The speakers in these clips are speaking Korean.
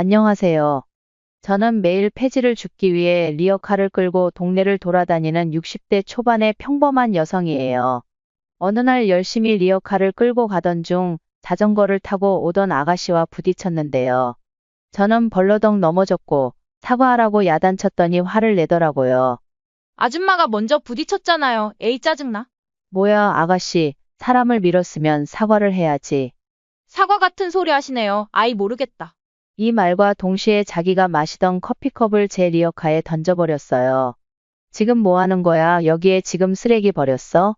안녕하세요. 저는 매일 폐지를 줍기 위해 리어카를 끌고 동네를 돌아다니는 60대 초반의 평범한 여성이에요. 어느 날 열심히 리어카를 끌고 가던 중 자전거를 타고 오던 아가씨와 부딪혔는데요. 저는 벌러덩 넘어졌고 사과하라고 야단쳤더니 화를 내더라고요. 아줌마가 먼저 부딪혔잖아요. 에이 짜증나. 뭐야, 아가씨. 사람을 밀었으면 사과를 해야지. 사과 같은 소리 하시네요. 아이 모르겠다. 이 말과 동시에 자기가 마시던 커피컵을 제 리어카에 던져버렸어요. 지금 뭐 하는 거야? 여기에 지금 쓰레기 버렸어?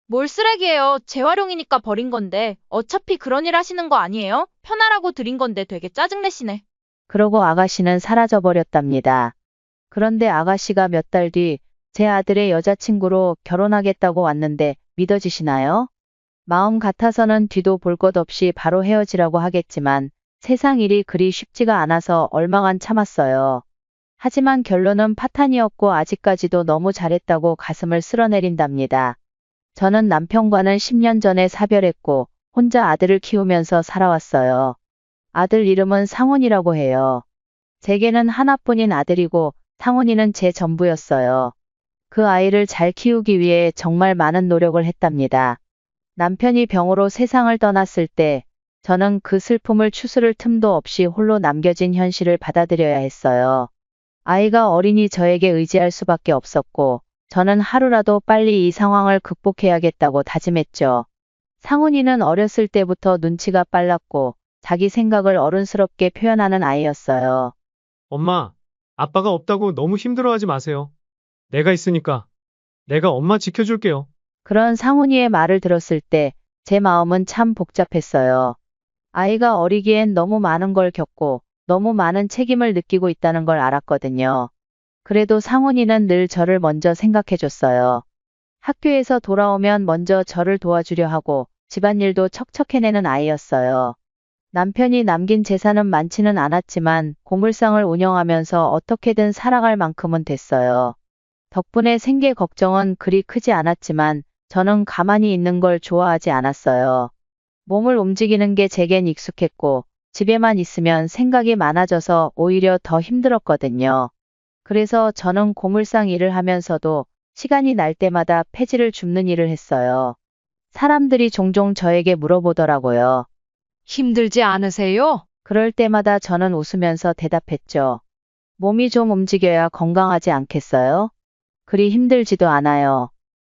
뭘 쓰레기예요. 재활용이니까 버린 건데 어차피 그런 일 하시는 거 아니에요? 편하라고 드린 건데 되게 짜증내시네. 그러고 아가씨는 사라져버렸답니다. 그런데 아가씨가 몇 달 뒤 제 아들의 여자친구로 결혼하겠다고 왔는데 믿어지시나요? 마음 같아서는 뒤도 볼 것 없이 바로 헤어지라고 하겠지만 세상 일이 그리 쉽지가 않아서 얼마간 참았어요. 하지만 결론은 파탄이었고 아직까지도 너무 잘했다고 가슴을 쓸어내린답니다. 저는 남편과는 10년 전에 사별했고 혼자 아들을 키우면서 살아왔어요. 아들 이름은 상훈이라고 해요. 제게는 하나뿐인 아들이고 상훈이는 제 전부였어요. 그 아이를 잘 키우기 위해 정말 많은 노력을 했답니다. 남편이 병으로 세상을 떠났을 때 저는 그 슬픔을 추스를 틈도 없이 홀로 남겨진 현실을 받아들여야 했어요. 아이가 어린이 저에게 의지할 수밖에 없었고 저는 하루라도 빨리 이 상황을 극복해야겠다고 다짐했죠. 상훈이는 어렸을 때부터 눈치가 빨랐고 자기 생각을 어른스럽게 표현하는 아이였어요. 엄마, 아빠가 없다고 너무 힘들어하지 마세요. 내가 있으니까. 내가 엄마 지켜줄게요. 그런 상훈이의 말을 들었을 때 제 마음은 참 복잡했어요. 아이가 어리기엔 너무 많은 걸 겪고 너무 많은 책임을 느끼고 있다는 걸 알았거든요. 그래도 상훈이는 늘 저를 먼저 생각해줬어요. 학교에서 돌아오면 먼저 저를 도와주려 하고 집안일도 척척 해내는 아이였어요. 남편이 남긴 재산은 많지는 않았지만 고물상을 운영하면서 어떻게든 살아갈 만큼은 됐어요. 덕분에 생계 걱정은 그리 크지 않았지만 저는 가만히 있는 걸 좋아하지 않았어요. 몸을 움직이는 게 제겐 익숙했고 집에만 있으면 생각이 많아져서 오히려 더 힘들었거든요. 그래서 저는 고물상 일을 하면서도 시간이 날 때마다 폐지를 줍는 일을 했어요. 사람들이 종종 저에게 물어보더라고요. 힘들지 않으세요? 그럴 때마다 저는 웃으면서 대답했죠. 몸이 좀 움직여야 건강하지 않겠어요? 그리 힘들지도 않아요.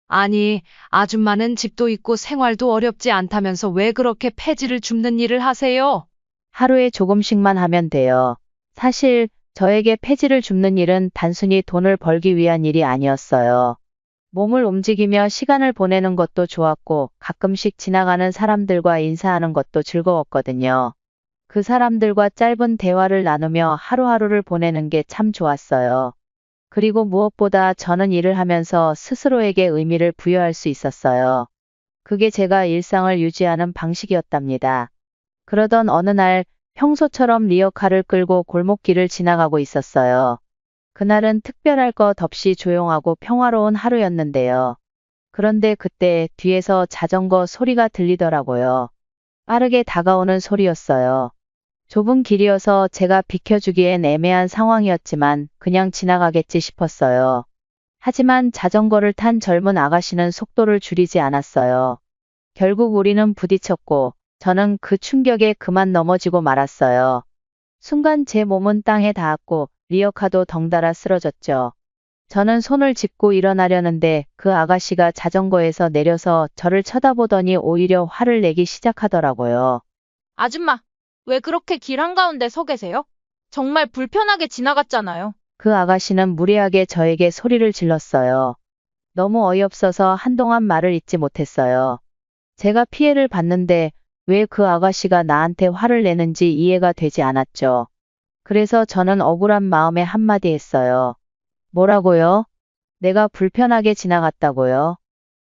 아니, 아줌마는 집도 있고 생활도 어렵지 않다면서 왜 그렇게 폐지를 줍는 일을 하세요? 하루에 조금씩만 하면 돼요. 사실 저에게 폐지를 줍는 일은 단순히 돈을 벌기 위한 일이 아니었어요. 몸을 움직이며 시간을 보내는 것도 좋았고 가끔씩 지나가는 사람들과 인사하는 것도 즐거웠거든요. 그 사람들과 짧은 대화를 나누며 하루하루를 보내는 게 참 좋았어요. 그리고 무엇보다 저는 일을 하면서 스스로에게 의미를 부여할 수 있었어요. 그게 제가 일상을 유지하는 방식이었답니다. 그러던 어느 날 평소처럼 리어카를 끌고 골목길을 지나가고 있었어요. 그날은 특별할 것 없이 조용하고 평화로운 하루였는데요. 그런데 그때 뒤에서 자전거 소리가 들리더라고요. 빠르게 다가오는 소리였어요. 좁은 길이어서 제가 비켜주기엔 애매한 상황이었지만 그냥 지나가겠지 싶었어요. 하지만 자전거를 탄 젊은 아가씨는 속도를 줄이지 않았어요. 결국 우리는 부딪혔고 저는 그 충격에 그만 넘어지고 말았어요. 순간 제 몸은 땅에 닿았고 리어카도 덩달아 쓰러졌죠. 저는 손을 짚고 일어나려는데 그 아가씨가 자전거에서 내려서 저를 쳐다보더니 오히려 화를 내기 시작하더라고요. 아줌마, 왜 그렇게 길 한가운데 서 계세요? 정말 불편하게 지나갔잖아요. 그 아가씨는 무례하게 저에게 소리를 질렀어요. 너무 어이없어서 한동안 말을 잇지 못했어요. 제가 피해를 봤는데 왜 그 아가씨가 나한테 화를 내는지 이해가 되지 않았죠. 그래서 저는 억울한 마음에 한마디 했어요. 뭐라고요? 내가 불편하게 지나갔다고요?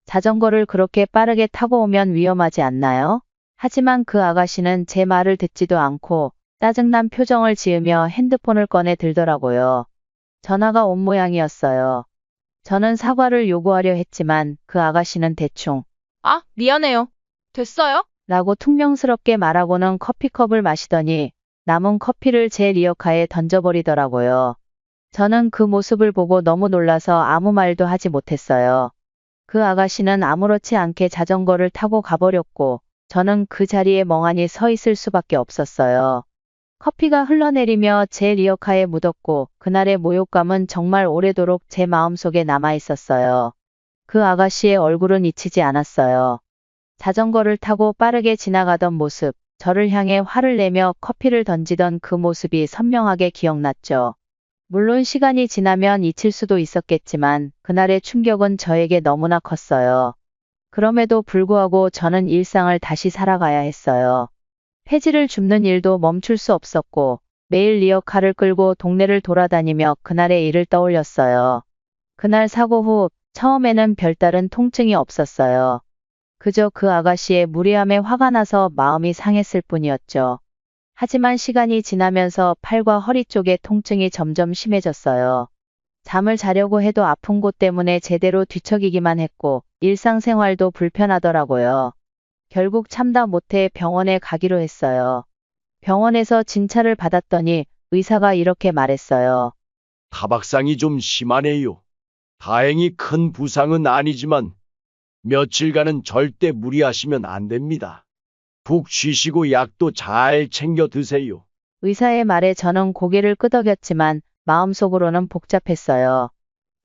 자전거를 그렇게 빠르게 타고 오면 위험하지 않나요? 하지만 그 아가씨는 제 말을 듣지도 않고 짜증난 표정을 지으며 핸드폰을 꺼내 들더라고요. 전화가 온 모양이었어요. 저는 사과를 요구하려 했지만 그 아가씨는 대충 아, 미안해요. 됐어요? 라고 퉁명스럽게 말하고는 커피컵을 마시더니 남은 커피를 제 리어카에 던져버리더라고요. 저는 그 모습을 보고 너무 놀라서 아무 말도 하지 못했어요. 그 아가씨는 아무렇지 않게 자전거를 타고 가버렸고, 저는 그 자리에 멍하니 서 있을 수밖에 없었어요. 커피가 흘러내리며 제 리어카에 묻었고, 그날의 모욕감은 정말 오래도록 제 마음속에 남아 있었어요. 그 아가씨의 얼굴은 잊히지 않았어요. 자전거를 타고 빠르게 지나가던 모습, 저를 향해 화를 내며 커피를 던지던 그 모습이 선명하게 기억났죠. 물론 시간이 지나면 잊힐 수도 있었겠지만 그날의 충격은 저에게 너무나 컸어요. 그럼에도 불구하고 저는 일상을 다시 살아가야 했어요. 폐지를 줍는 일도 멈출 수 없었고 매일 리어카를 끌고 동네를 돌아다니며 그날의 일을 떠올렸어요. 그날 사고 후 처음에는 별다른 통증이 없었어요. 그저 그 아가씨의 무례함에 화가 나서 마음이 상했을 뿐이었죠. 하지만 시간이 지나면서 팔과 허리 쪽의 통증이 점점 심해졌어요. 잠을 자려고 해도 아픈 곳 때문에 제대로 뒤척이기만 했고 일상생활도 불편하더라고요. 결국 참다 못해 병원에 가기로 했어요. 병원에서 진찰을 받았더니 의사가 이렇게 말했어요. 타박상이 좀 심하네요. 다행히 큰 부상은 아니지만 며칠간은 절대 무리하시면 안 됩니다. 푹 쉬시고 약도 잘 챙겨 드세요. 의사의 말에 저는 고개를 끄덕였지만 마음속으로는 복잡했어요.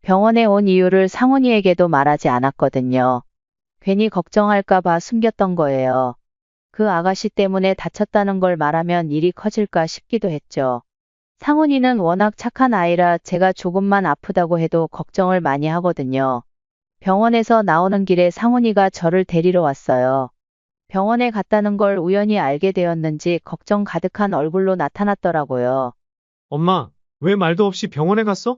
병원에 온 이유를 상훈이에게도 말하지 않았거든요. 괜히 걱정할까봐 숨겼던 거예요. 그 아가씨 때문에 다쳤다는 걸 말하면 일이 커질까 싶기도 했죠. 상훈이는 워낙 착한 아이라 제가 조금만 아프다고 해도 걱정을 많이 하거든요. 병원에서 나오는 길에 상훈이가 저를 데리러 왔어요. 병원에 갔다는 걸 우연히 알게 되었는지 걱정 가득한 얼굴로 나타났더라고요. 엄마, 왜 말도 없이 병원에 갔어?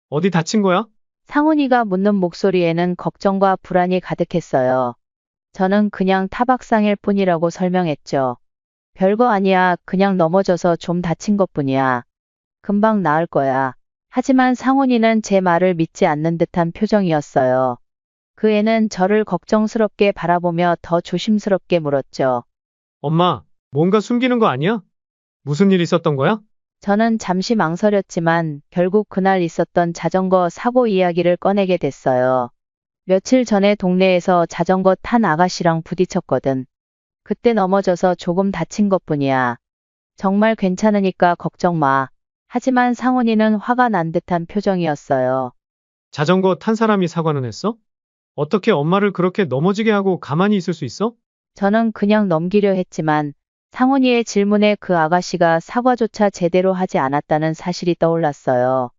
어디 다친 거야? 상훈이가 묻는 목소리에는 걱정과 불안이 가득했어요. 저는 그냥 타박상일 뿐이라고 설명했죠. 별거 아니야. 그냥 넘어져서 좀 다친 것뿐이야. 금방 나을 거야. 하지만 상훈이는 제 말을 믿지 않는 듯한 표정이었어요. 그 애는 저를 걱정스럽게 바라보며 더 조심스럽게 물었죠. 엄마, 뭔가 숨기는 거 아니야? 무슨 일 있었던 거야? 저는 잠시 망설였지만 결국 그날 있었던 자전거 사고 이야기를 꺼내게 됐어요. 며칠 전에 동네에서 자전거 탄 아가씨랑 부딪혔거든. 그때 넘어져서 조금 다친 것뿐이야. 정말 괜찮으니까 걱정 마. 하지만 상훈이는 화가 난 듯한 표정이었어요. 자전거 탄 사람이 사과는 했어? 어떻게 엄마를 그렇게 넘어지게 하고 가만히 있을 수 있어? 저는 그냥 넘기려 했지만 상훈이의 질문에 그 아가씨가 사과조차 제대로 하지 않았다는 사실이 떠올랐어요.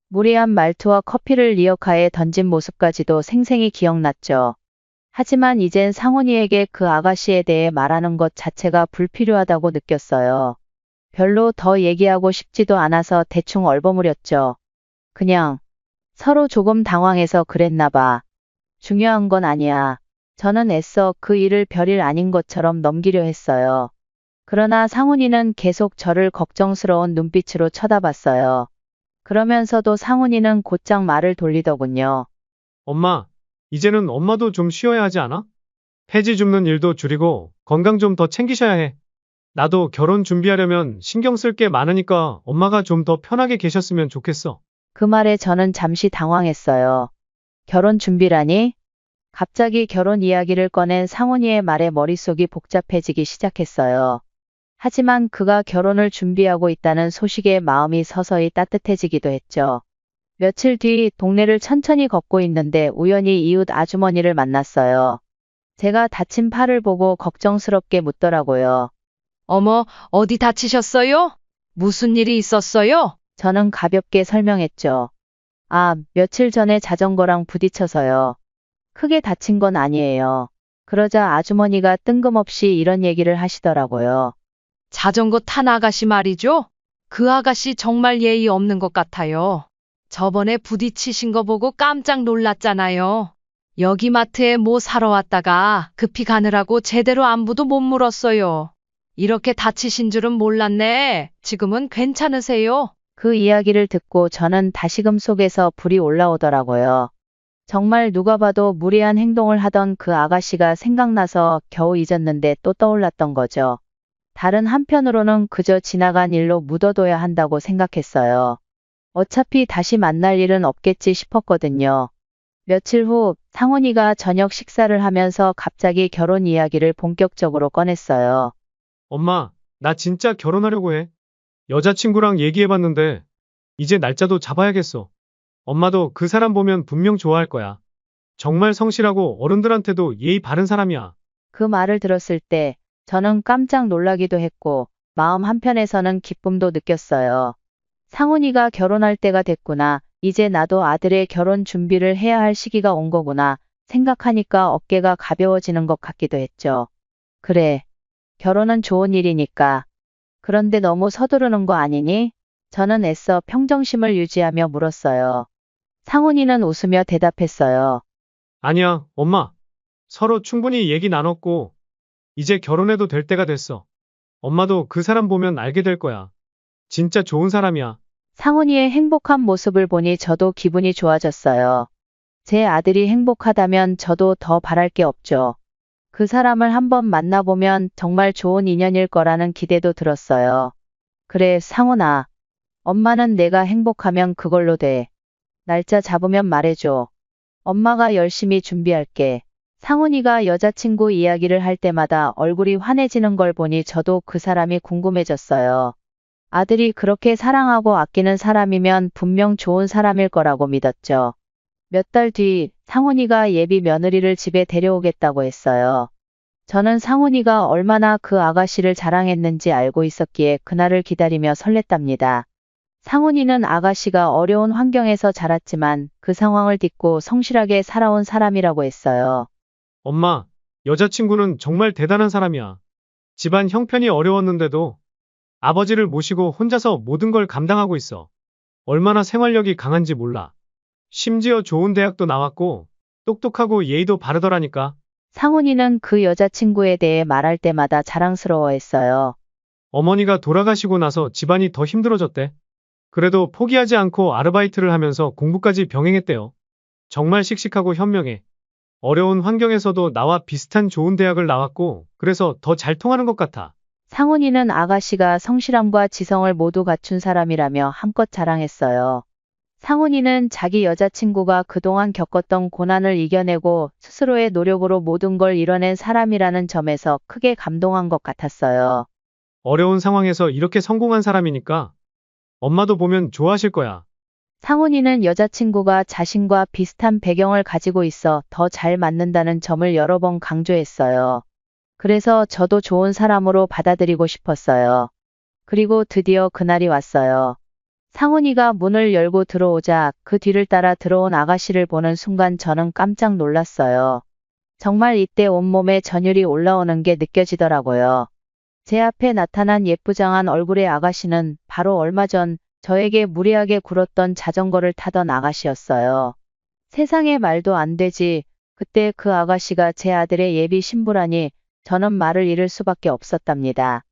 무례한 말투와 커피를 리어카에 던진 모습까지도 생생히 기억났죠. 하지만 이젠 상훈이에게 그 아가씨에 대해 말하는 것 자체가 불필요하다고 느꼈어요. 별로 더 얘기하고 싶지도 않아서 대충 얼버무렸죠. 그냥 서로 조금 당황해서 그랬나 봐. 중요한 건 아니야. 저는 애써 그 일을 별일 아닌 것처럼 넘기려 했어요. 그러나 상훈이는 계속 저를 걱정스러운 눈빛으로 쳐다봤어요. 그러면서도 상훈이는 곧장 말을 돌리더군요. 엄마, 이제는 엄마도 좀 쉬어야 하지 않아? 폐지 줍는 일도 줄이고 건강 좀 더 챙기셔야 해. 나도 결혼 준비하려면 신경 쓸 게 많으니까 엄마가 좀 더 편하게 계셨으면 좋겠어. 그 말에 저는 잠시 당황했어요. 결혼 준비라니? 갑자기 결혼 이야기를 꺼낸 상훈이의 말에 머릿속이 복잡해지기 시작했어요. 하지만 그가 결혼을 준비하고 있다는 소식에 마음이 서서히 따뜻해지기도 했죠. 며칠 뒤 동네를 천천히 걷고 있는데 우연히 이웃 아주머니를 만났어요. 제가 다친 팔을 보고 걱정스럽게 묻더라고요. 어머, 어디 다치셨어요? 무슨 일이 있었어요? 저는 가볍게 설명했죠. 아, 며칠 전에 자전거랑 부딪혀서요. 크게 다친 건 아니에요. 그러자 아주머니가 뜬금없이 이런 얘기를 하시더라고요. 자전거 탄 아가씨 말이죠? 그 아가씨 정말 예의 없는 것 같아요. 저번에 부딪히신 거 보고 깜짝 놀랐잖아요. 여기 마트에 뭐 사러 왔다가 급히 가느라고 제대로 안부도 못 물었어요. 이렇게 다치신 줄은 몰랐네. 지금은 괜찮으세요? 그 이야기를 듣고 저는 다시금 속에서 불이 올라오더라고요. 정말 누가 봐도 무례한 행동을 하던 그 아가씨가 생각나서 겨우 잊었는데 또 떠올랐던 거죠. 다른 한편으로는 그저 지나간 일로 묻어둬야 한다고 생각했어요. 어차피 다시 만날 일은 없겠지 싶었거든요. 며칠 후 상훈이가 저녁 식사를 하면서 갑자기 결혼 이야기를 본격적으로 꺼냈어요. 엄마, 나 진짜 결혼하려고 해. 여자친구랑 얘기해봤는데, 이제 날짜도 잡아야겠어. 엄마도 그 사람 보면 분명 좋아할 거야. 정말 성실하고 어른들한테도 예의 바른 사람이야. 그 말을 들었을 때 저는 깜짝 놀라기도 했고 마음 한편에서는 기쁨도 느꼈어요. 상훈이가 결혼할 때가 됐구나. 이제 나도 아들의 결혼 준비를 해야 할 시기가 온 거구나. 생각하니까 어깨가 가벼워지는 것 같기도 했죠. 그래. 결혼은 좋은 일이니까. 그런데 너무 서두르는 거 아니니? 저는 애써 평정심을 유지하며 물었어요. 상훈이는 웃으며 대답했어요. 아니야, 엄마. 서로 충분히 얘기 나눴고, 이제 결혼해도 될 때가 됐어. 엄마도 그 사람 보면 알게 될 거야. 진짜 좋은 사람이야. 상훈이의 행복한 모습을 보니 저도 기분이 좋아졌어요. 제 아들이 행복하다면 저도 더 바랄 게 없죠. 그 사람을 한번 만나보면 정말 좋은 인연일 거라는 기대도 들었어요. 그래, 상훈아. 엄마는 내가 행복하면 그걸로 돼. 날짜 잡으면 말해줘. 엄마가 열심히 준비할게. 상훈이가 여자친구 이야기를 할 때마다 얼굴이 환해지는 걸 보니 저도 그 사람이 궁금해졌어요. 아들이 그렇게 사랑하고 아끼는 사람이면 분명 좋은 사람일 거라고 믿었죠. 몇 달 뒤 상훈이가 예비 며느리를 집에 데려오겠다고 했어요. 저는 상훈이가 얼마나 그 아가씨를 자랑했는지 알고 있었기에 그날을 기다리며 설렜답니다. 상훈이는 아가씨가 어려운 환경에서 자랐지만 그 상황을 딛고 성실하게 살아온 사람이라고 했어요. 엄마, 여자친구는 정말 대단한 사람이야. 집안 형편이 어려웠는데도 아버지를 모시고 혼자서 모든 걸 감당하고 있어. 얼마나 생활력이 강한지 몰라. 심지어 좋은 대학도 나왔고 똑똑하고 예의도 바르더라니까. 상훈이는 그 여자친구에 대해 말할 때마다 자랑스러워했어요. 어머니가 돌아가시고 나서 집안이 더 힘들어졌대. 그래도 포기하지 않고 아르바이트를 하면서 공부까지 병행했대요. 정말 씩씩하고 현명해. 어려운 환경에서도 나와 비슷한 좋은 대학을 나왔고 그래서 더 잘 통하는 것 같아. 상훈이는 아가씨가 성실함과 지성을 모두 갖춘 사람이라며 한껏 자랑했어요. 상훈이는 자기 여자친구가 그동안 겪었던 고난을 이겨내고 스스로의 노력으로 모든 걸 이뤄낸 사람이라는 점에서 크게 감동한 것 같았어요. 어려운 상황에서 이렇게 성공한 사람이니까 엄마도 보면 좋아하실 거야. 상훈이는 여자친구가 자신과 비슷한 배경을 가지고 있어 더 잘 맞는다는 점을 여러 번 강조했어요. 그래서 저도 좋은 사람으로 받아들이고 싶었어요. 그리고 드디어 그날이 왔어요. 상훈이가 문을 열고 들어오자 그 뒤를 따라 들어온 아가씨를 보는 순간 저는 깜짝 놀랐어요. 정말 이때 온몸에 전율이 올라오는 게 느껴지더라고요. 제 앞에 나타난 예쁘장한 얼굴의 아가씨는 바로 얼마 전 저에게 무리하게 굴었던 자전거를 타던 아가씨였어요. 세상에 말도 안 되지. 그때 그 아가씨가 제 아들의 예비 신부라니 저는 말을 잃을 수밖에 없었답니다.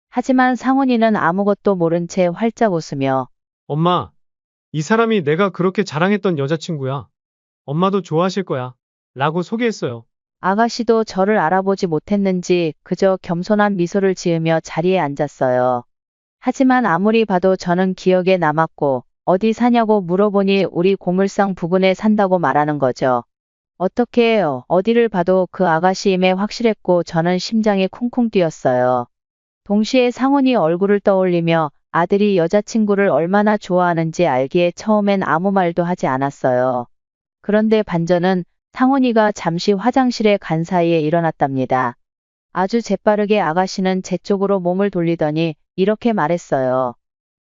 하지만 상훈이는 아무것도 모른 채 활짝 웃으며 엄마, 이 사람이 내가 그렇게 자랑했던 여자친구야. 엄마도 좋아하실 거야. 라고 소개했어요. 아가씨도 저를 알아보지 못했는지 그저 겸손한 미소를 지으며 자리에 앉았어요. 하지만 아무리 봐도 저는 기억에 남았고 어디 사냐고 물어보니 우리 고물상 부근에 산다고 말하는 거죠. 어떻게 해요? 어디를 봐도 그 아가씨임에 확실했고 저는 심장이 쿵쿵 뛰었어요. 동시에 상훈이 얼굴을 떠올리며 아들이 여자친구를 얼마나 좋아하는지 알기에 처음엔 아무 말도 하지 않았어요. 그런데 반전은 상훈이가 잠시 화장실에 간 사이에 일어났답니다. 아주 재빠르게 아가씨는 제 쪽으로 몸을 돌리더니 이렇게 말했어요.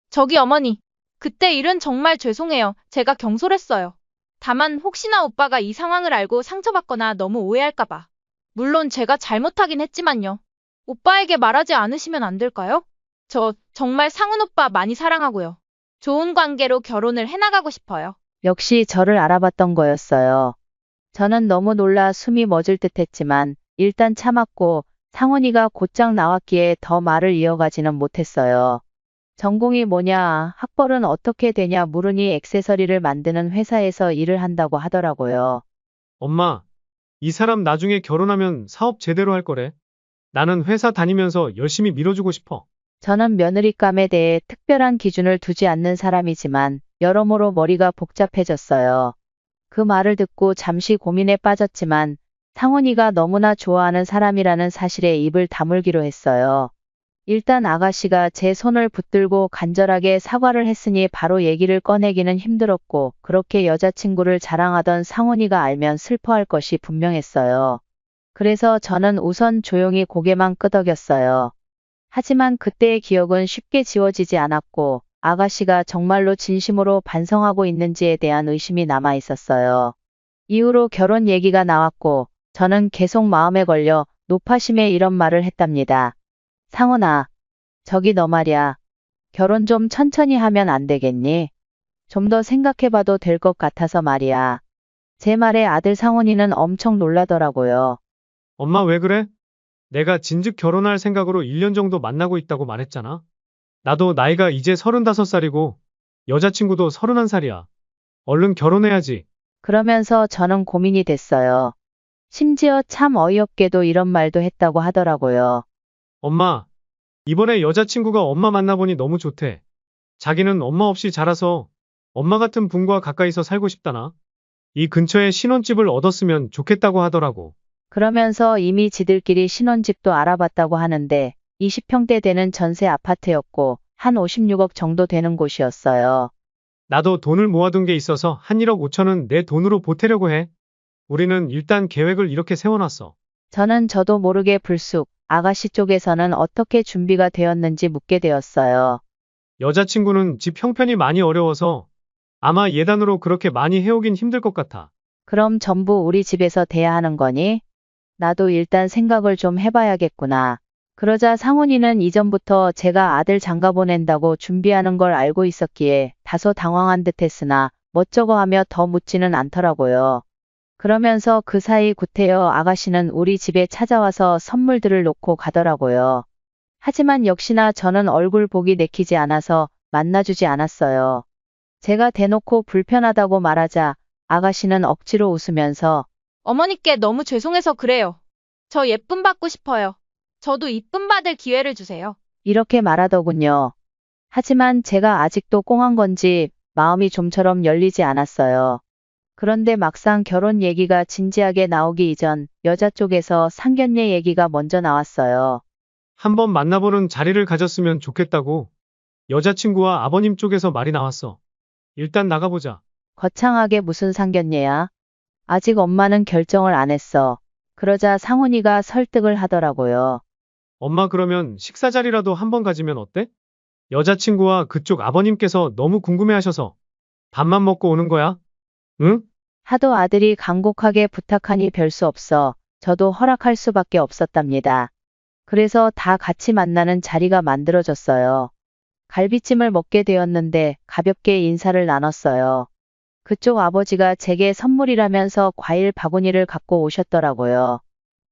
저기 어머니. 그때 일은 정말 죄송해요. 제가 경솔했어요. 다만 혹시나 오빠가 이 상황을 알고 상처받거나 너무 오해할까봐. 물론 제가 잘못하긴 했지만요. 오빠에게 말하지 않으시면 안 될까요? 저 정말 상훈 오빠 많이 사랑하고요. 좋은 관계로 결혼을 해나가고 싶어요. 역시 저를 알아봤던 거였어요. 저는 너무 놀라 숨이 멎을 듯했지만 일단 참았고 상훈이가 곧장 나왔기에 더 말을 이어가지는 못했어요. 전공이 뭐냐, 학벌은 어떻게 되냐 물으니 액세서리를 만드는 회사에서 일을 한다고 하더라고요. 엄마, 이 사람 나중에 결혼하면 사업 제대로 할 거래. 나는 회사 다니면서 열심히 밀어주고 싶어. 저는 며느리감에 대해 특별한 기준을 두지 않는 사람이지만 여러모로 머리가 복잡해졌어요. 그 말을 듣고 잠시 고민에 빠졌지만 상훈이가 너무나 좋아하는 사람이라는 사실에 입을 다물기로 했어요. 일단 아가씨가 제 손을 붙들고 간절하게 사과를 했으니 바로 얘기를 꺼내기는 힘들었고 그렇게 여자친구를 자랑하던 상훈이가 알면 슬퍼할 것이 분명했어요. 그래서 저는 우선 조용히 고개만 끄덕였어요. 하지만 그때의 기억은 쉽게 지워지지 않았고 아가씨가 정말로 진심으로 반성하고 있는지에 대한 의심이 남아 있었어요. 이후로 결혼 얘기가 나왔고 저는 계속 마음에 걸려 노파심에 이런 말을 했답니다. 상훈아, 저기 너 말야. 결혼 좀 천천히 하면 안 되겠니? 좀 더 생각해봐도 될 것 같아서 말이야. 제 말에 아들 상훈이는 엄청 놀라더라고요. 엄마 왜 그래? 내가 진즉 결혼할 생각으로 1년 정도 만나고 있다고 말했잖아. 나도 나이가 이제 35살이고 여자친구도 31살이야. 얼른 결혼해야지. 그러면서 저는 고민이 됐어요. 심지어 참 어이없게도 이런 말도 했다고 하더라고요. 엄마, 이번에 여자친구가 엄마 만나보니 너무 좋대. 자기는 엄마 없이 자라서 엄마 같은 분과 가까이서 살고 싶다나. 이 근처에 신혼집을 얻었으면 좋겠다고 하더라고. 그러면서 이미 지들끼리 신혼집도 알아봤다고 하는데 20평대 되는 전세 아파트였고 한 56억 정도 되는 곳이었어요. 나도 돈을 모아둔 게 있어서 한 1억 5천은 내 돈으로 보태려고 해. 우리는 일단 계획을 이렇게 세워놨어. 저도 모르게 불쑥 아가씨 쪽에서는 어떻게 준비가 되었는지 묻게 되었어요. 여자친구는 집 형편이 많이 어려워서 아마 예단으로 그렇게 많이 해오긴 힘들 것 같아. 그럼 전부 우리 집에서 대야 하는 거니? 나도 일단 생각을 좀 해봐야겠구나. 그러자 상훈이는 이전부터 제가 아들 장가 보낸다고 준비하는 걸 알고 있었기에 다소 당황한 듯 했으나 멋쩍어 하며 더 묻지는 않더라고요. 그러면서 그 사이 구태여 아가씨는 우리 집에 찾아와서 선물들을 놓고 가더라고요. 하지만 역시나 저는 얼굴 보기 내키지 않아서 만나주지 않았어요. 제가 대놓고 불편하다고 말하자 아가씨는 억지로 웃으면서 어머니께 너무 죄송해서 그래요. 저 예쁨 받고 싶어요. 저도 이쁨 받을 기회를 주세요. 이렇게 말하더군요. 하지만 제가 아직도 꽁한 건지 마음이 좀처럼 열리지 않았어요. 그런데 막상 결혼 얘기가 진지하게 나오기 이전 여자 쪽에서 상견례 얘기가 먼저 나왔어요. 한번 만나보는 자리를 가졌으면 좋겠다고 여자친구와 아버님 쪽에서 말이 나왔어. 일단 나가보자. 거창하게 무슨 상견례야? 아직 엄마는 결정을 안 했어. 그러자 상훈이가 설득을 하더라고요. 엄마 그러면 식사 자리라도 한번 가지면 어때? 여자친구와 그쪽 아버님께서 너무 궁금해하셔서 밥만 먹고 오는 거야. 응? 하도 아들이 간곡하게 부탁하니 별 수 없어 저도 허락할 수밖에 없었답니다. 그래서 다 같이 만나는 자리가 만들어졌어요. 갈비찜을 먹게 되었는데 가볍게 인사를 나눴어요. 그쪽 아버지가 제게 선물이라면서 과일 바구니를 갖고 오셨더라고요.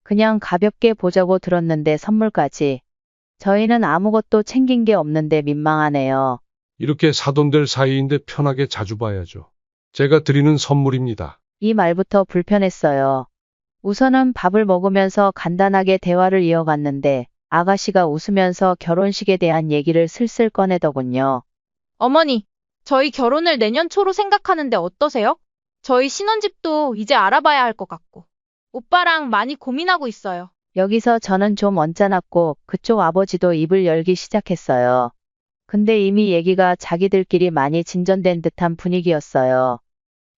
그냥 가볍게 보자고 들었는데 선물까지. 저희는 아무것도 챙긴 게 없는데 민망하네요. 이렇게 사돈될 사이인데 편하게 자주 봐야죠. 제가 드리는 선물입니다. 이 말부터 불편했어요. 우선은 밥을 먹으면서 간단하게 대화를 이어갔는데 아가씨가 웃으면서 결혼식에 대한 얘기를 슬슬 꺼내더군요. 어머니, 저희 결혼을 내년 초로 생각하는데 어떠세요? 저희 신혼집도 이제 알아봐야 할 것 같고. 오빠랑 많이 고민하고 있어요. 여기서 저는 좀 언짢았고 그쪽 아버지도 입을 열기 시작했어요. 근데 이미 얘기가 자기들끼리 많이 진전된 듯한 분위기였어요.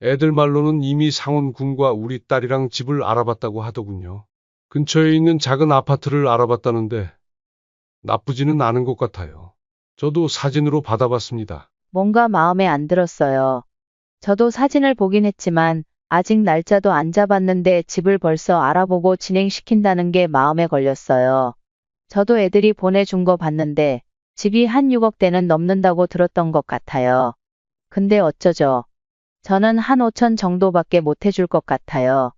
애들 말로는 이미 상훈 군과 우리 딸이랑 집을 알아봤다고 하더군요. 근처에 있는 작은 아파트를 알아봤다는데 나쁘지는 않은 것 같아요. 저도 사진으로 받아봤습니다. 뭔가 마음에 안 들었어요. 저도 사진을 보긴 했지만 아직 날짜도 안 잡았는데 집을 벌써 알아보고 진행시킨다는 게 마음에 걸렸어요. 저도 애들이 보내준 거 봤는데 집이 한 6억대는 넘는다고 들었던 것 같아요. 근데 어쩌죠? 저는 한 5천 정도밖에 못 해줄 것 같아요.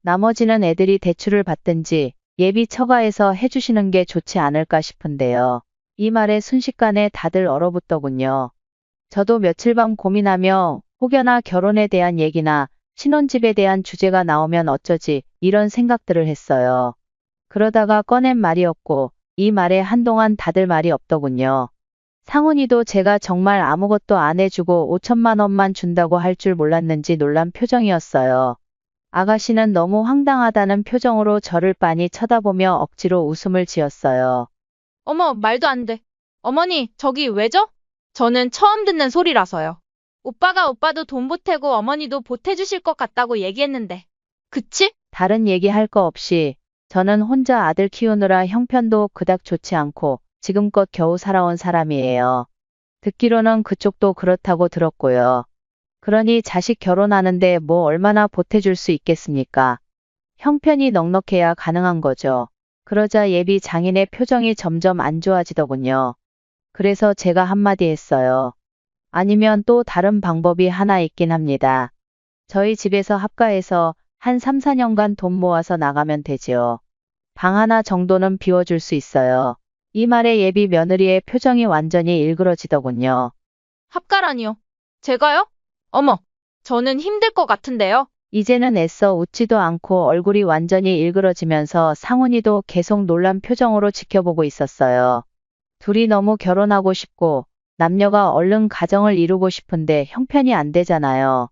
나머지는 애들이 대출을 받든지 예비 처가에서 해주시는 게 좋지 않을까 싶은데요. 이 말에 순식간에 다들 얼어붙더군요. 저도 며칠 밤 고민하며 혹여나 결혼에 대한 얘기나 신혼집에 대한 주제가 나오면 어쩌지 이런 생각들을 했어요. 그러다가 꺼낸 말이었고 이 말에 한동안 다들 말이 없더군요. 상훈이도 제가 정말 아무것도 안 해주고 5천만 원만 준다고 할 줄 몰랐는지 놀란 표정이었어요. 아가씨는 너무 황당하다는 표정으로 저를 빤히 쳐다보며 억지로 웃음을 지었어요. 어머, 말도 안 돼. 어머니, 저기 왜죠? 저는 처음 듣는 소리라서요. 오빠도 돈 보태고 어머니도 보태주실 것 같다고 얘기했는데. 그치? 다른 얘기할 거 없이 저는 혼자 아들 키우느라 형편도 그닥 좋지 않고 지금껏 겨우 살아온 사람이에요. 듣기로는 그쪽도 그렇다고 들었고요. 그러니 자식 결혼하는데 뭐 얼마나 보태줄 수 있겠습니까? 형편이 넉넉해야 가능한 거죠. 그러자 예비 장인의 표정이 점점 안 좋아지더군요. 그래서 제가 한마디 했어요. 아니면 또 다른 방법이 하나 있긴 합니다. 저희 집에서 합가해서 한 3, 4년간 돈 모아서 나가면 되지요. 방 하나 정도는 비워줄 수 있어요. 이 말에 예비 며느리의 표정이 완전히 일그러지더군요. 합가라니요. 제가요? 어머, 저는 힘들 것 같은데요. 이제는 애써 웃지도 않고 얼굴이 완전히 일그러지면서 상훈이도 계속 놀란 표정으로 지켜보고 있었어요. 둘이 너무 결혼하고 싶고 남녀가 얼른 가정을 이루고 싶은데 형편이 안 되잖아요.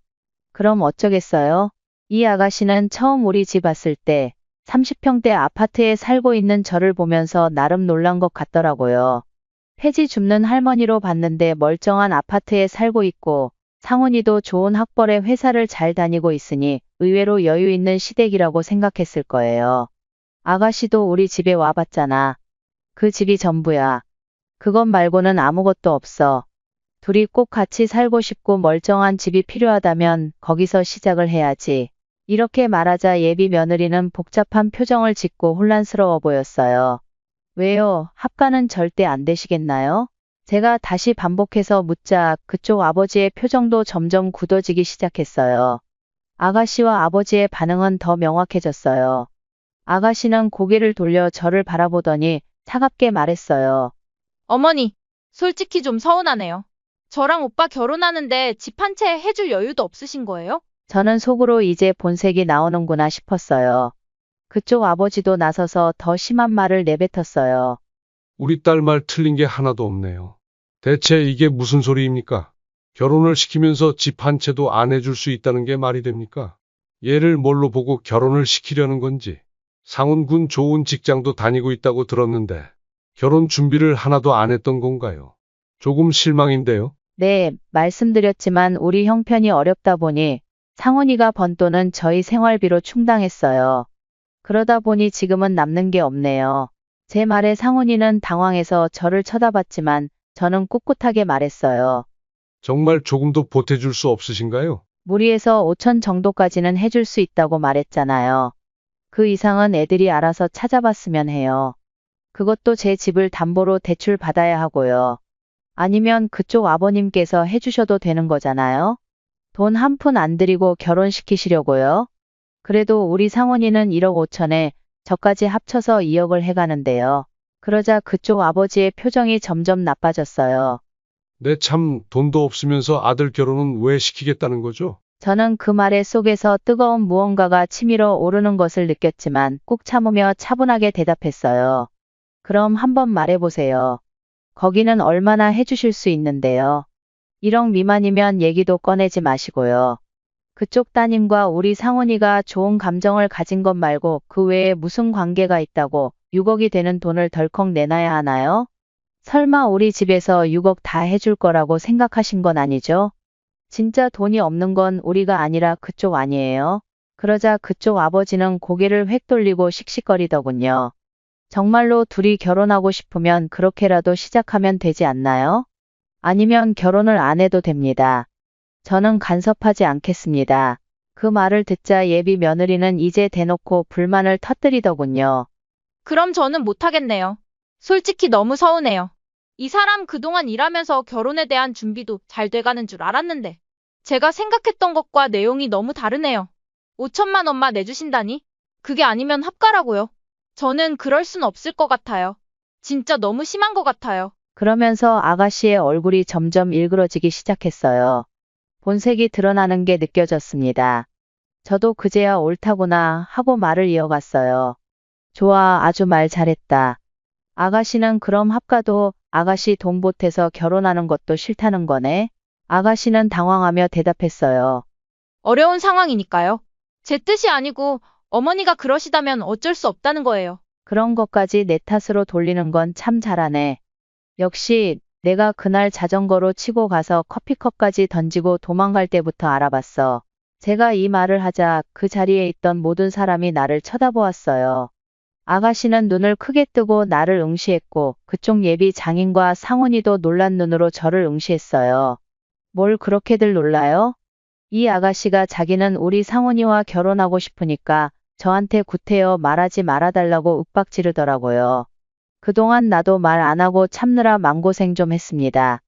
그럼 어쩌겠어요? 이 아가씨는 처음 우리 집 왔을 때 30평대 아파트에 살고 있는 저를 보면서 나름 놀란 것 같더라고요. 폐지 줍는 할머니로 봤는데 멀쩡한 아파트에 살고 있고 상훈이도 좋은 학벌의 회사를 잘 다니고 있으니 의외로 여유 있는 시댁이라고 생각했을 거예요. 아가씨도 우리 집에 와봤잖아. 그 집이 전부야. 그것 말고는 아무것도 없어. 둘이 꼭 같이 살고 싶고 멀쩡한 집이 필요하다면 거기서 시작을 해야지. 이렇게 말하자 예비 며느리는 복잡한 표정을 짓고 혼란스러워 보였어요. 왜요? 합가는 절대 안 되시겠나요? 제가 다시 반복해서 묻자 그쪽 아버지의 표정도 점점 굳어지기 시작했어요. 아가씨와 아버지의 반응은 더 명확해졌어요. 아가씨는 고개를 돌려 저를 바라보더니 차갑게 말했어요. 어머니, 솔직히 좀 서운하네요. 저랑 오빠 결혼하는데 집 한 채 해줄 여유도 없으신 거예요? 저는 속으로 이제 본색이 나오는구나 싶었어요. 그쪽 아버지도 나서서 더 심한 말을 내뱉었어요. 우리 딸 말 틀린 게 하나도 없네요. 대체 이게 무슨 소리입니까? 결혼을 시키면서 집 한 채도 안 해줄 수 있다는 게 말이 됩니까? 얘를 뭘로 보고 결혼을 시키려는 건지. 상훈군 좋은 직장도 다니고 있다고 들었는데 결혼 준비를 하나도 안 했던 건가요? 조금 실망인데요. 네, 말씀드렸지만 우리 형편이 어렵다 보니 상훈이가 번 돈은 저희 생활비로 충당했어요. 그러다 보니 지금은 남는 게 없네요. 제 말에 상훈이는 당황해서 저를 쳐다봤지만 저는 꿋꿋하게 말했어요. 정말 조금도 보태줄 수 없으신가요? 무리해서 5천 정도까지는 해줄 수 있다고 말했잖아요. 그 이상은 애들이 알아서 찾아봤으면 해요. 그것도 제 집을 담보로 대출 받아야 하고요. 아니면 그쪽 아버님께서 해주셔도 되는 거잖아요. 돈 한 푼 안 들이고 결혼시키시려고요. 그래도 우리 상훈이는 1억 5천에 저까지 합쳐서 2억을 해가는데요. 그러자 그쪽 아버지의 표정이 점점 나빠졌어요. 내 참 돈도 없으면서 아들 결혼은 왜 시키겠다는 거죠? 저는 그 말의 속에서 뜨거운 무언가가 치밀어 오르는 것을 느꼈지만 꾹 참으며 차분하게 대답했어요. 그럼 한번 말해보세요. 거기는 얼마나 해주실 수 있는데요. 1억 미만이면 얘기도 꺼내지 마시고요. 그쪽 따님과 우리 상훈이가 좋은 감정을 가진 것 말고 그 외에 무슨 관계가 있다고 6억이 되는 돈을 덜컥 내놔야 하나요? 설마 우리 집에서 6억 다 해줄 거라고 생각하신 건 아니죠? 진짜 돈이 없는 건 우리가 아니라 그쪽 아니에요? 그러자 그쪽 아버지는 고개를 획 돌리고 씩씩거리더군요. 정말로 둘이 결혼하고 싶으면 그렇게라도 시작하면 되지 않나요? 아니면 결혼을 안 해도 됩니다. 저는 간섭하지 않겠습니다. 그 말을 듣자 예비 며느리는 이제 대놓고 불만을 터뜨리더군요. 그럼 저는 못하겠네요. 솔직히 너무 서운해요. 이 사람 그동안 일하면서 결혼에 대한 준비도 잘 돼가는 줄 알았는데 제가 생각했던 것과 내용이 너무 다르네요. 5천만 원만 내주신다니? 그게 아니면 합가라고요. 저는 그럴 순 없을 것 같아요. 진짜 너무 심한 것 같아요. 그러면서 아가씨의 얼굴이 점점 일그러지기 시작했어요. 본색이 드러나는 게 느껴졌습니다. 저도 그제야 옳다구나 하고 말을 이어갔어요. 좋아, 아주 말 잘했다. 아가씨는 그럼 합가도 아가씨 돈 보태서 결혼하는 것도 싫다는 거네? 아가씨는 당황하며 대답했어요. 어려운 상황이니까요. 제 뜻이 아니고 어머니가 그러시다면 어쩔 수 없다는 거예요. 그런 것까지 내 탓으로 돌리는 건 참 잘하네. 역시 내가 그날 자전거로 치고 가서 커피컵까지 던지고 도망갈 때부터 알아봤어. 제가 이 말을 하자 그 자리에 있던 모든 사람이 나를 쳐다보았어요. 아가씨는 눈을 크게 뜨고 나를 응시했고 그쪽 예비 장인과 상훈이도 놀란 눈으로 저를 응시했어요. 뭘 그렇게들 놀라요? 이 아가씨가 자기는 우리 상훈이와 결혼하고 싶으니까 저한테 구태여 말하지 말아달라고 윽박지르더라고요. 그동안 나도 말 안 하고 참느라 맘고생 좀 했습니다.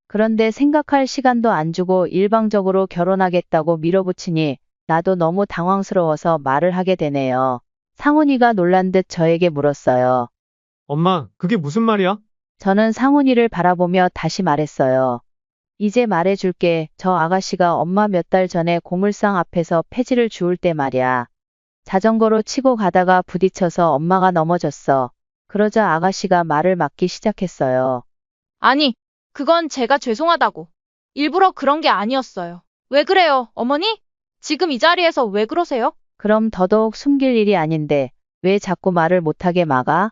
그런데 생각할 시간도 안 주고 일방적으로 결혼하겠다고 밀어붙이니 나도 너무 당황스러워서 말을 하게 되네요. 상훈이가 놀란 듯 저에게 물었어요. 엄마, 그게 무슨 말이야? 저는 상훈이를 바라보며 다시 말했어요. 이제 말해줄게. 저 아가씨가 엄마 몇 달 전에 고물상 앞에서 폐지를 주울 때 말이야. 자전거로 치고 가다가 부딪혀서 엄마가 넘어졌어. 그러자 아가씨가 말을 막기 시작했어요. 아니, 그건 제가 죄송하다고. 일부러 그런 게 아니었어요. 왜 그래요, 어머니? 지금 이 자리에서 왜 그러세요? 그럼 더더욱 숨길 일이 아닌데 왜 자꾸 말을 못하게 막아?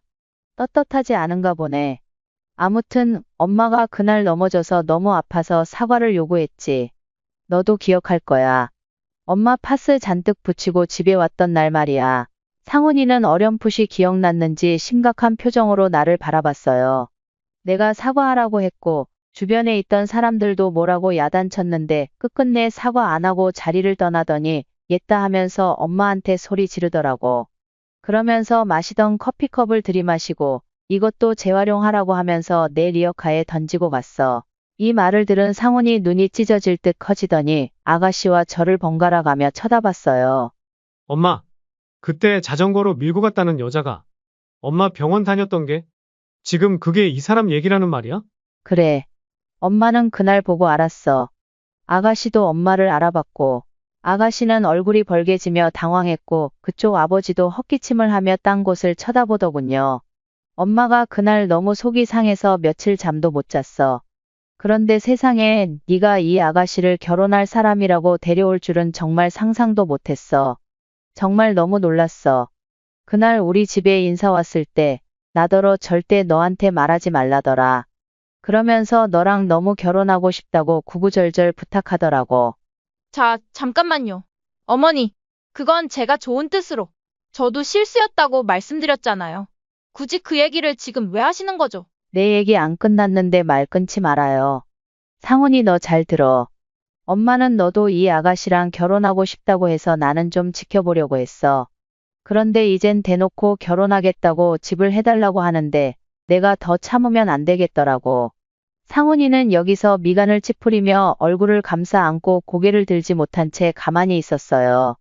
떳떳하지 않은가 보네. 아무튼 엄마가 그날 넘어져서 너무 아파서 사과를 요구했지. 너도 기억할 거야. 엄마 파스 잔뜩 붙이고 집에 왔던 날 말이야. 상훈이는 어렴풋이 기억났는지 심각한 표정으로 나를 바라봤어요. 내가 사과하라고 했고 주변에 있던 사람들도 뭐라고 야단쳤는데 끝끝내 사과 안 하고 자리를 떠나더니 옛다 하면서 엄마한테 소리 지르더라고. 그러면서 마시던 커피컵을 들이마시고 이것도 재활용하라고 하면서 내 리어카에 던지고 갔어. 이 말을 들은 상훈이 눈이 찢어질 듯 커지더니 아가씨와 저를 번갈아 가며 쳐다봤어요. 엄마, 그때 자전거로 밀고 갔다는 여자가 엄마 병원 다녔던 게 지금 그게 이 사람 얘기라는 말이야? 그래. 엄마는 그날 보고 알았어. 아가씨도 엄마를 알아봤고 아가씨는 얼굴이 벌개지며 당황했고 그쪽 아버지도 헛기침을 하며 딴 곳을 쳐다보더군요. 엄마가 그날 너무 속이 상해서 며칠 잠도 못 잤어. 그런데 세상에 네가 이 아가씨를 결혼할 사람이라고 데려올 줄은 정말 상상도 못했어. 정말 너무 놀랐어. 그날 우리 집에 인사 왔을 때 나더러 절대 너한테 말하지 말라더라. 그러면서 너랑 너무 결혼하고 싶다고 구구절절 부탁하더라고. 자, 잠깐만요. 어머니, 그건 제가 좋은 뜻으로. 저도 실수였다고 말씀드렸잖아요. 굳이 그 얘기를 지금 왜 하시는 거죠? 내 얘기 안 끝났는데 말 끊지 말아요. 상훈이 너 잘 들어. 엄마는 너도 이 아가씨랑 결혼하고 싶다고 해서 나는 좀 지켜보려고 했어. 그런데 이젠 대놓고 결혼하겠다고 집을 해달라고 하는데 내가 더 참으면 안 되겠더라고. 상훈이는 여기서 미간을 찌푸리며 얼굴을 감싸 안고 고개를 들지 못한 채 가만히 있었어요.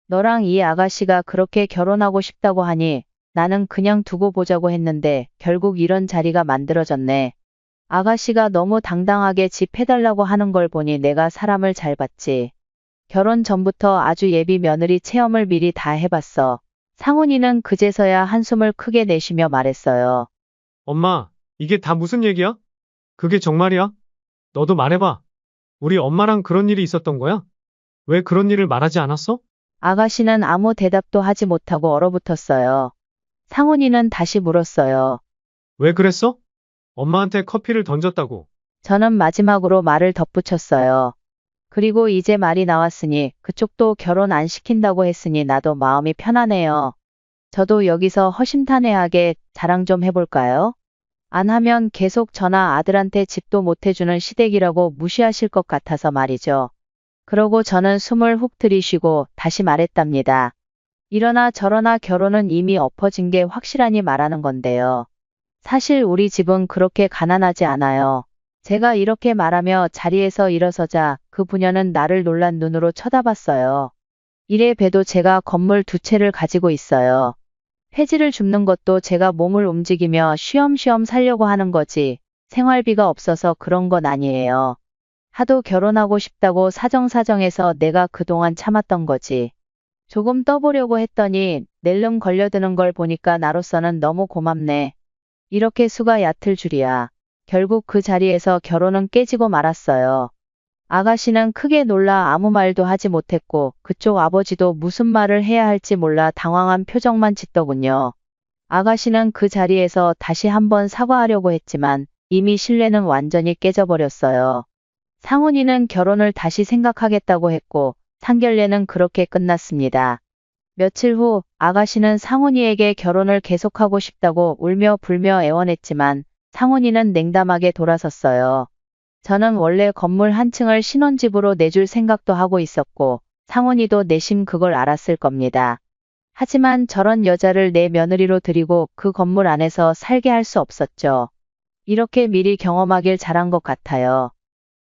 너랑 이 아가씨가 그렇게 결혼하고 싶다고 하니 나는 그냥 두고 보자고 했는데 결국 이런 자리가 만들어졌네. 아가씨가 너무 당당하게 집 해달라고 하는 걸 보니 내가 사람을 잘 봤지. 결혼 전부터 아주 예비 며느리 체험을 미리 다 해봤어. 상훈이는 그제서야 한숨을 크게 내쉬며 말했어요. 엄마, 이게 다 무슨 얘기야? 그게 정말이야? 너도 말해봐. 우리 엄마랑 그런 일이 있었던 거야? 왜 그런 일을 말하지 않았어? 아가씨는 아무 대답도 하지 못하고 얼어붙었어요. 상훈이는 다시 물었어요. 왜 그랬어? 엄마한테 커피를 던졌다고. 저는 마지막으로 말을 덧붙였어요. 그리고 이제 말이 나왔으니 그쪽도 결혼 안 시킨다고 했으니 나도 마음이 편하네요. 저도 여기서 허심탄회하게 자랑 좀 해볼까요? 안 하면 계속 저나 아들한테 집도 못 해주는 시댁이라고 무시하실 것 같아서 말이죠. 그러고 저는 숨을 훅 들이쉬고 다시 말했답니다. 이러나 저러나 결혼은 이미 엎어진 게 확실하니 말하는 건데요. 사실 우리 집은 그렇게 가난하지 않아요. 제가 이렇게 말하며 자리에서 일어서자 그 부녀는 나를 놀란 눈으로 쳐다봤어요. 이래 봬도 제가 건물 두 채를 가지고 있어요. 폐지를 줍는 것도 제가 몸을 움직이며 쉬엄쉬엄 살려고 하는 거지 생활비가 없어서 그런 건 아니에요. 하도 결혼하고 싶다고 사정사정해서 내가 그동안 참았던 거지. 조금 떠보려고 했더니 낼름 걸려드는 걸 보니까 나로서는 너무 고맙네. 이렇게 수가 얕을 줄이야. 결국 그 자리에서 결혼은 깨지고 말았어요. 아가씨는 크게 놀라 아무 말도 하지 못했고 그쪽 아버지도 무슨 말을 해야 할지 몰라 당황한 표정만 짓더군요. 아가씨는 그 자리에서 다시 한번 사과하려고 했지만 이미 신뢰는 완전히 깨져버렸어요. 상훈이는 결혼을 다시 생각하겠다고 했고 상견례는 그렇게 끝났습니다. 며칠 후 아가씨는 상훈이에게 결혼을 계속하고 싶다고 울며 불며 애원했지만 상훈이는 냉담하게 돌아섰어요. 저는 원래 건물 한 층을 신혼집으로 내줄 생각도 하고 있었고 상훈이도 내심 그걸 알았을 겁니다. 하지만 저런 여자를 내 며느리로 들이고 그 건물 안에서 살게 할 수 없었죠. 이렇게 미리 경험하길 잘한 것 같아요.